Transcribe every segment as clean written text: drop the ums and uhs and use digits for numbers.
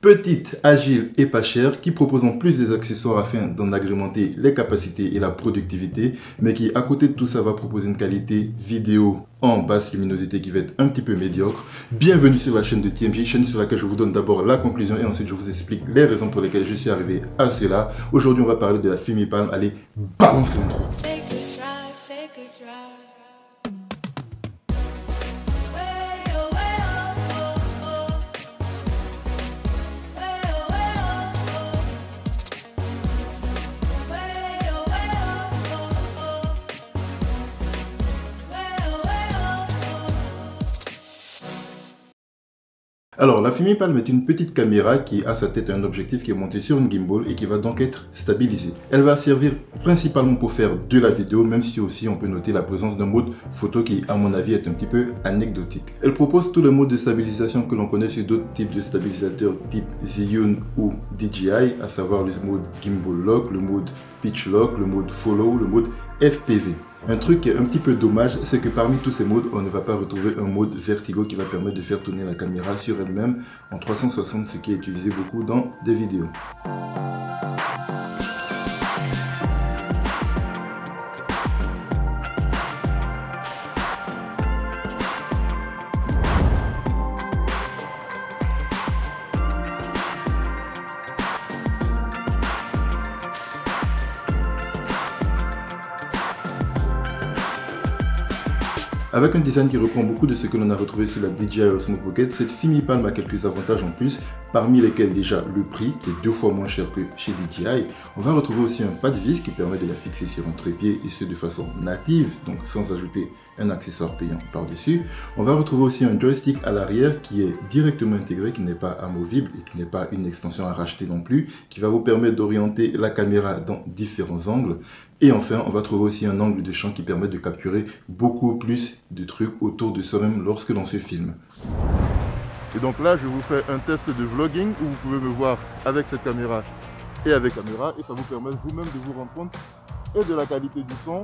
Petite, agile et pas chère, qui propose en plus des accessoires afin d'en agrémenter les capacités et la productivité, mais qui à côté de tout ça va proposer une qualité vidéo en basse luminosité qui va être un petit peu médiocre. Bienvenue sur la chaîne de TMJ, chaîne sur laquelle je vous donne d'abord la conclusion et ensuite je vous explique les raisons pour lesquelles je suis arrivé à cela. Aujourd'hui on va parler de la FemiPalm. Allez, balancez l'intro. Alors, la FemiPalm est une petite caméra qui a sa tête un objectif qui est monté sur une gimbal et qui va donc être stabilisée. Elle va servir principalement pour faire de la vidéo, même si aussi on peut noter la présence d'un mode photo qui, à mon avis, est un petit peu anecdotique. Elle propose tous les modes de stabilisation que l'on connaît sur d'autres types de stabilisateurs type Zhiyun ou DJI, à savoir le mode Gimbal Lock, le mode Pitch Lock, le mode Follow, le mode FPV. Un truc qui est un petit peu dommage, c'est que parmi tous ces modes, on ne va pas retrouver un mode vertigo qui va permettre de faire tourner la caméra sur elle-même en 360, ce qui est utilisé beaucoup dans des vidéos. Avec un design qui reprend beaucoup de ce que l'on a retrouvé sur la DJI Osmo Pocket, cette FemiPalm a quelques avantages en plus, parmi lesquels déjà le prix qui est 2 fois moins cher que chez DJI. On va retrouver aussi un pas de vis qui permet de la fixer sur un trépied et ce de façon native, donc sans ajouter un accessoire payant par-dessus. On va retrouver aussi un joystick à l'arrière qui est directement intégré, qui n'est pas amovible et qui n'est pas une extension à racheter non plus, qui va vous permettre d'orienter la caméra dans différents angles. Et enfin, on va trouver aussi un angle de champ qui permet de capturer beaucoup plus de trucs autour de soi-même lorsque l'on se filme. Et donc là, je vous fais un test de vlogging où vous pouvez me voir avec cette caméra et avec la caméra. Et ça vous permet vous-même de vous rendre compte et de la qualité du son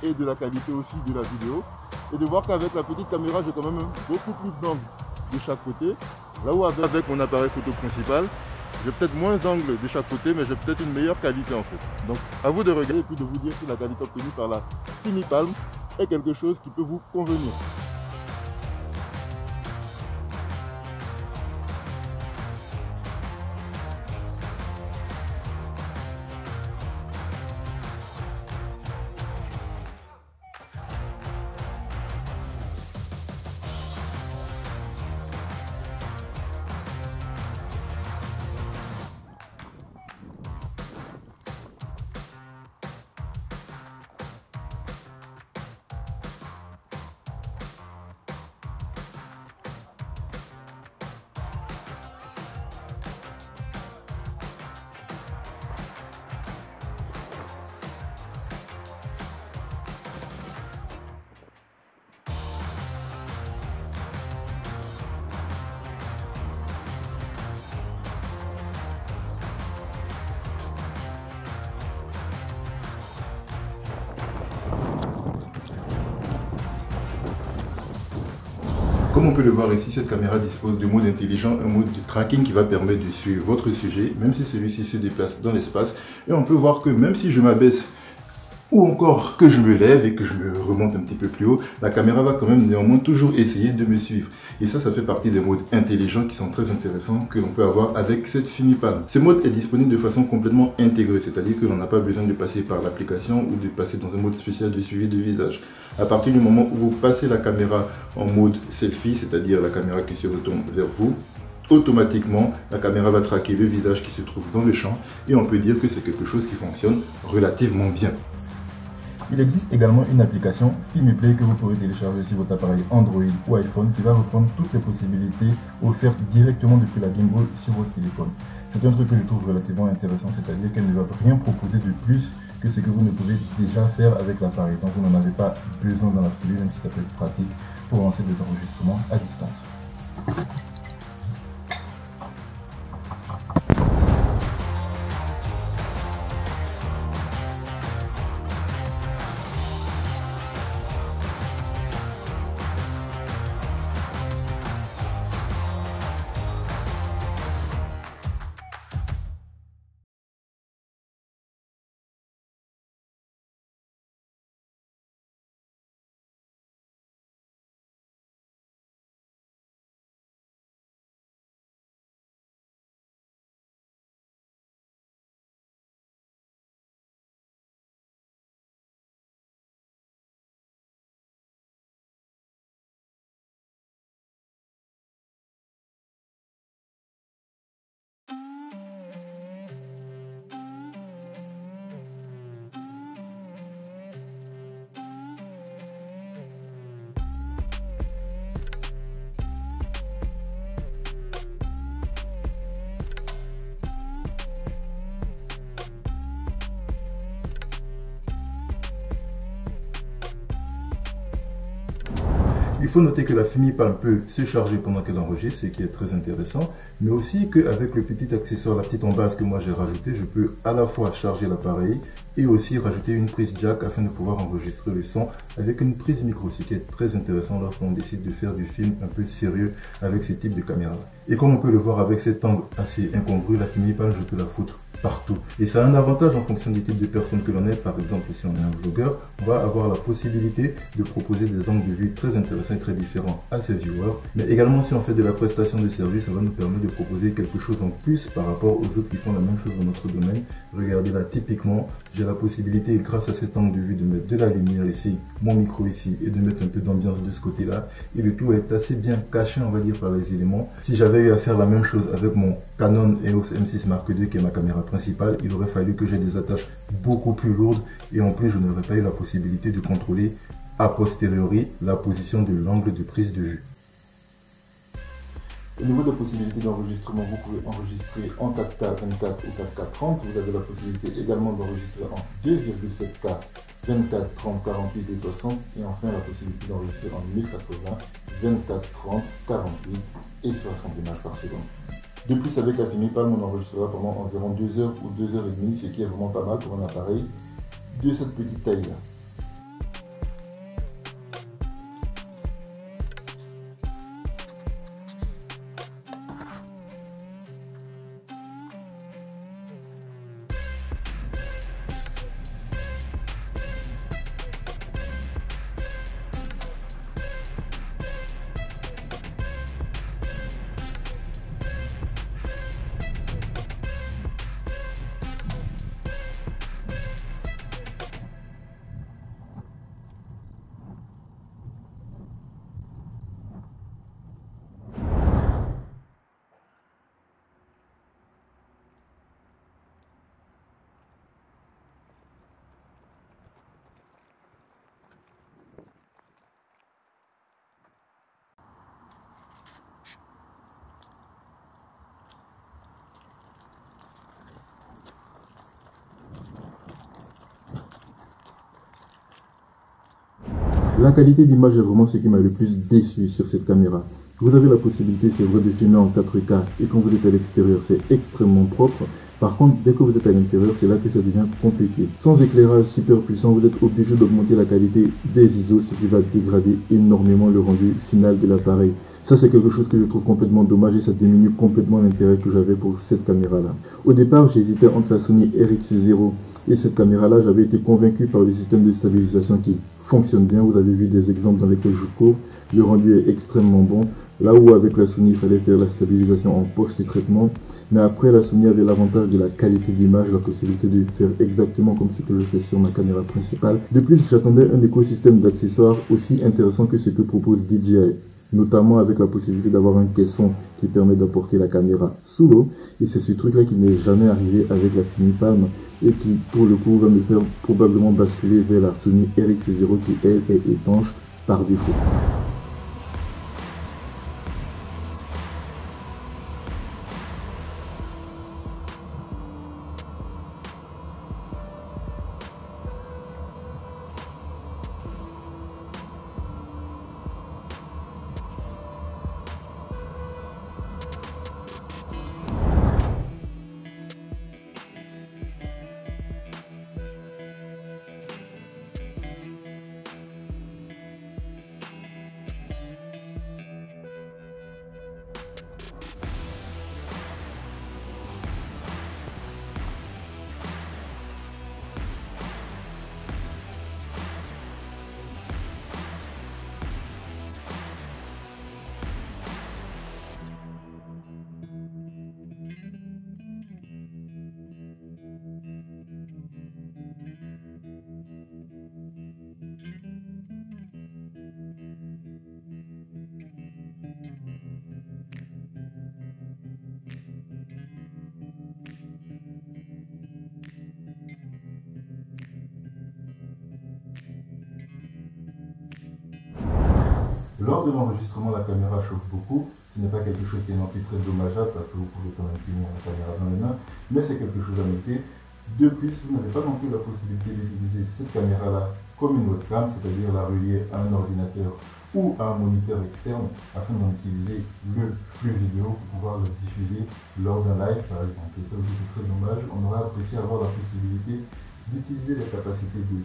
et de la qualité aussi de la vidéo. Et de voir qu'avec la petite caméra, j'ai quand même beaucoup plus d'angles de chaque côté. Là où avec mon appareil photo principal, j'ai peut-être moins d'angles de chaque côté, mais j'ai peut-être une meilleure qualité en fait. Donc à vous de regarder et puis de vous dire si la qualité obtenue par la FemiPalm est quelque chose qui peut vous convenir. Comme on peut le voir ici, cette caméra dispose de mode intelligent, un mode de tracking qui va permettre de suivre votre sujet, même si celui-ci se déplace dans l'espace. Et on peut voir que même si je m'abaisse ou encore que je me lève et que je me remonte un petit peu plus haut, la caméra va quand même néanmoins toujours essayer de me suivre. Et ça fait partie des modes intelligents qui sont très intéressants que l'on peut avoir avec cette FemiPalm. Ce mode est disponible de façon complètement intégrée, c'est-à-dire que l'on n'a pas besoin de passer par l'application ou de passer dans un mode spécial de suivi de visage. À partir du moment où vous passez la caméra en mode selfie, c'est-à-dire la caméra qui se retourne vers vous, automatiquement, la caméra va traquer le visage qui se trouve dans le champ et on peut dire que c'est quelque chose qui fonctionne relativement bien. Il existe également une application FemiPlay que vous pourrez télécharger sur votre appareil Android ou iPhone qui va reprendre toutes les possibilités offertes directement depuis la gimbal sur votre téléphone. C'est un truc que je trouve relativement intéressant, c'est-à-dire qu'elle ne va rien proposer de plus que ce que vous ne pouvez déjà faire avec l'appareil. Donc vous n'en avez pas besoin dans l'absolu, même si ça peut être pratique pour lancer des enregistrements à distance. Il faut noter que la FemiPalm peut se charger pendant qu'elle enregistre, ce qui est très intéressant, mais aussi qu'avec le petit accessoire, la petite embase que moi j'ai rajouté, je peux à la fois charger l'appareil et aussi rajouter une prise jack afin de pouvoir enregistrer le son avec une prise micro, ce qui est très intéressant lorsqu'on décide de faire du film un peu sérieux avec ce type de caméra. Et comme on peut le voir avec cet angle assez incongru, la FemiPalm, je peux la foutre partout. Et ça a un avantage en fonction du type de personne que l'on est. Par exemple, si on est un vlogueur, on va avoir la possibilité de proposer des angles de vue très intéressants et très différents à ses viewers. Mais également, si on fait de la prestation de service, ça va nous permettre de proposer quelque chose en plus par rapport aux autres qui font la même chose dans notre domaine. Regardez là, typiquement, j'ai la possibilité, grâce à cet angle de vue, de mettre de la lumière ici, mon micro ici, et de mettre un peu d'ambiance de ce côté-là. Et le tout est assez bien caché, on va dire, par les éléments. Si j'avais eu à faire la même chose avec mon Canon EOS M6 Mark II, qui est ma caméra principale, il aurait fallu que j'ai des attaches beaucoup plus lourdes et en plus je n'aurais pas eu la possibilité de contrôler a posteriori la position de l'angle de prise de vue. Au niveau des possibilités d'enregistrement, vous pouvez enregistrer en 4K 24 ou 4K 30. Vous avez la possibilité également d'enregistrer en 2,7K 24, 30, 48 et 60. Et enfin la possibilité d'enregistrer en 1080, 24, 30, 48 et 60 images par seconde. De plus, avec la FemiPalm, on enregistrera pendant environ 2 heures ou 2 heures et demie, ce qui est vraiment pas mal pour un appareil de cette petite taille-là. La qualité d'image est vraiment ce qui m'a le plus déçu sur cette caméra. Vous avez la possibilité, c'est vrai, de filmer en 4K et quand vous êtes à l'extérieur, c'est extrêmement propre. Par contre, dès que vous êtes à l'intérieur, c'est là que ça devient compliqué. Sans éclairage super puissant, vous êtes obligé d'augmenter la qualité des ISO, ce qui va dégrader énormément le rendu final de l'appareil. Ça, c'est quelque chose que je trouve complètement dommage et ça diminue complètement l'intérêt que j'avais pour cette caméra-là. Au départ, j'hésitais entre la Sony RX0 et cette caméra-là. J'avais été convaincu par le système de stabilisation qui fonctionne bien. Vous avez vu des exemples dans lesquels je cours. Le rendu est extrêmement bon. Là où avec la Sony, il fallait faire la stabilisation en post-traitement. Mais après, la Sony avait l'avantage de la qualité d'image, la possibilité de faire exactement comme ce que je fais sur ma caméra principale. De plus, j'attendais un écosystème d'accessoires aussi intéressant que ce que propose DJI, notamment avec la possibilité d'avoir un caisson qui permet d'apporter la caméra sous l'eau. Et c'est ce truc-là qui n'est jamais arrivé avec la FemiPalm et qui, pour le coup, va me faire probablement basculer vers la Sony RX0 qui, elle, est étanche par défaut. Lors de l'enregistrement, la caméra chauffe beaucoup. Ce n'est pas quelque chose qui est non plus très dommageable parce que vous pouvez quand même tenir la caméra dans les mains, mais c'est quelque chose à noter. De plus, vous n'avez pas non plus la possibilité d'utiliser cette caméra-là comme une webcam, c'est-à-dire la relier à un ordinateur ou un moniteur externe afin d'en utiliser le flux vidéo pour pouvoir le diffuser lors d'un live par exemple. Et ça aussi c'est très dommage. On aurait apprécié avoir la possibilité d'utiliser les capacités de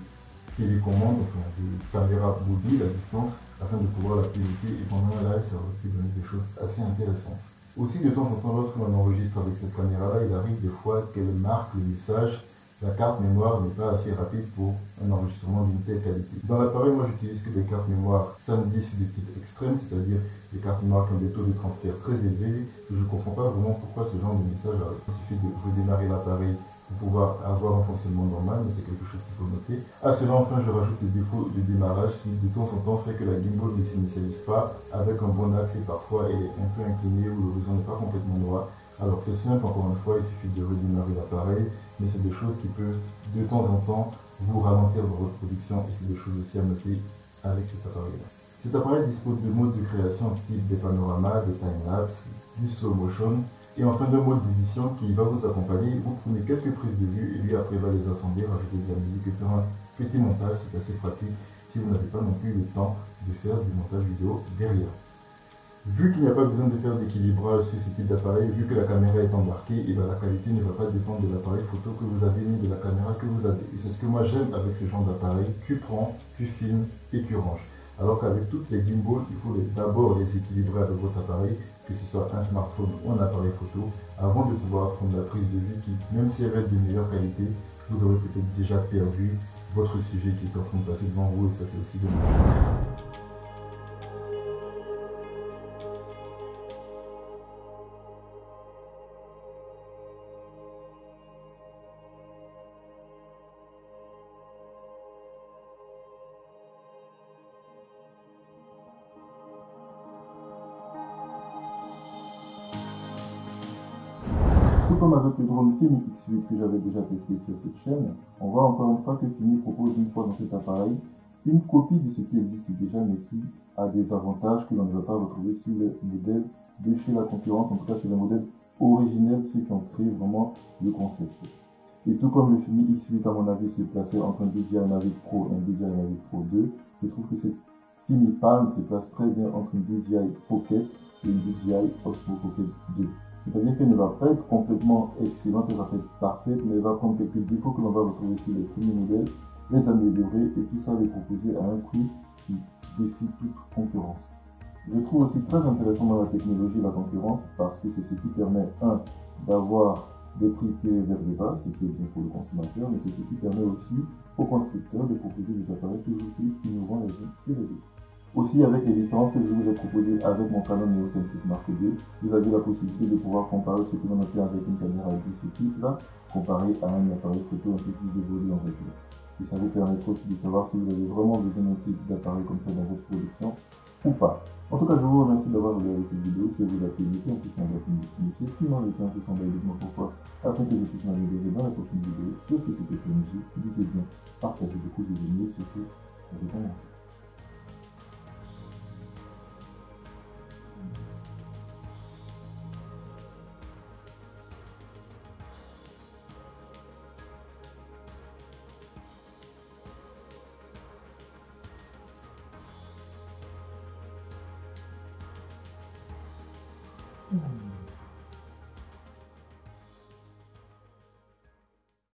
télécommande, enfin de caméra mobile à distance afin de pouvoir la piloter, et pendant un live ça aurait pu donner des choses assez intéressantes. Aussi, de temps en temps, lorsqu'on enregistre avec cette caméra-là, il arrive des fois qu'elle marque le message. La carte mémoire n'est pas assez rapide pour un enregistrement d'une telle qualité. Dans l'appareil, moi, j'utilise que des cartes mémoire SanDisk de type extrême, c'est-à-dire des cartes mémoire qui ont des taux de transfert très élevés. Je ne comprends pas vraiment pourquoi ce genre de message arrive. Il suffit de redémarrer l'appareil pour pouvoir avoir un fonctionnement normal, mais c'est quelque chose qu'il faut noter. À cela, enfin, je rajoute le défaut de démarrage qui, de temps en temps, fait que la gimbal ne s'initialise pas avec un bon axe et parfois elle est un peu inclinée ou l'horizon n'est pas complètement droit. Alors c'est simple, encore une fois, il suffit de redémarrer l'appareil, mais c'est des choses qui peuvent de temps en temps vous ralentir dans votre production et c'est des choses aussi à noter avec cet appareil-là. Cet appareil dispose de modes de création type des panoramas, des time-lapse, du slow motion, et enfin d'un mode d'édition qui va vous accompagner. Vous prenez quelques prises de vue et lui après va les assembler, rajouter de la musique et faire un petit montage. C'est assez pratique si vous n'avez pas non plus le temps de faire du montage vidéo derrière. Vu qu'il n'y a pas besoin de faire d'équilibrage sur ce type d'appareil, vu que la caméra est embarquée, et la qualité ne va pas dépendre de l'appareil photo que vous avez ni de la caméra que vous avez. Et c'est ce que moi j'aime avec ce genre d'appareil. Tu prends, tu filmes et tu ranges. Alors qu'avec toutes les gimbals, il faut d'abord les équilibrer avec votre appareil, que ce soit un smartphone ou un appareil photo, avant de pouvoir prendre la prise de vue qui, même si elle va être de meilleure qualité, vous aurez peut-être déjà perdu votre sujet qui est en train de passer devant vous, et ça c'est aussi dommage. Tout comme avec le drone Fimi X8 que j'avais déjà testé sur cette chaîne, on voit encore une fois que Fimi propose une fois dans cet appareil une copie de ce qui existe déjà mais qui a des avantages que l'on ne va pas retrouver sur les modèles de chez la concurrence, en tout cas sur les modèles originels, ceux qui ont créé vraiment le concept. Et tout comme le Fimi X8 à mon avis se plaçait entre un DJI Mavic Pro et un DJI Mavic Pro 2, je trouve que cette Fimi Palm se place très bien entre une DJI Pocket et une DJI Osmo Pocket 2. C'est-à-dire qu'elle ne va pas être complètement excellente, elle va pas être parfaite, mais elle va prendre quelques défauts que l'on va retrouver sur les premiers modèles, les améliorer et tout ça les proposer à un prix qui défie toute concurrence. Je trouve aussi très intéressant dans la technologie la concurrence parce que c'est ce qui permet, d'avoir des prix tirés vers le bas, ce qui est bien pour le consommateur, mais c'est ce qui permet aussi aux constructeurs de proposer des appareils toujours plus innovants les uns que les autres. Aussi, avec les différences que je vous ai proposées avec mon Canon EOS M6 Mark II, vous avez la possibilité de pouvoir comparer ce que l'on obtient avec une caméra de ce type-là, comparé à un appareil photo un peu plus évolué en fait. Et ça vous permettra aussi de savoir si vous avez vraiment besoin d'un type d'appareil comme ça dans votre production ou pas. En tout cas, je vous remercie d'avoir regardé cette vidéo. Si vous avez aimé, un pouce en bas pour me signifier. Sinon, mettez un pouce en bas et dites-moi pourquoi, afin que je puisse m'améliorer dans la prochaine vidéo. Sur ce, c'était PNJ. Dites bien, partagez beaucoup de vidéos, surtout, avec un merci.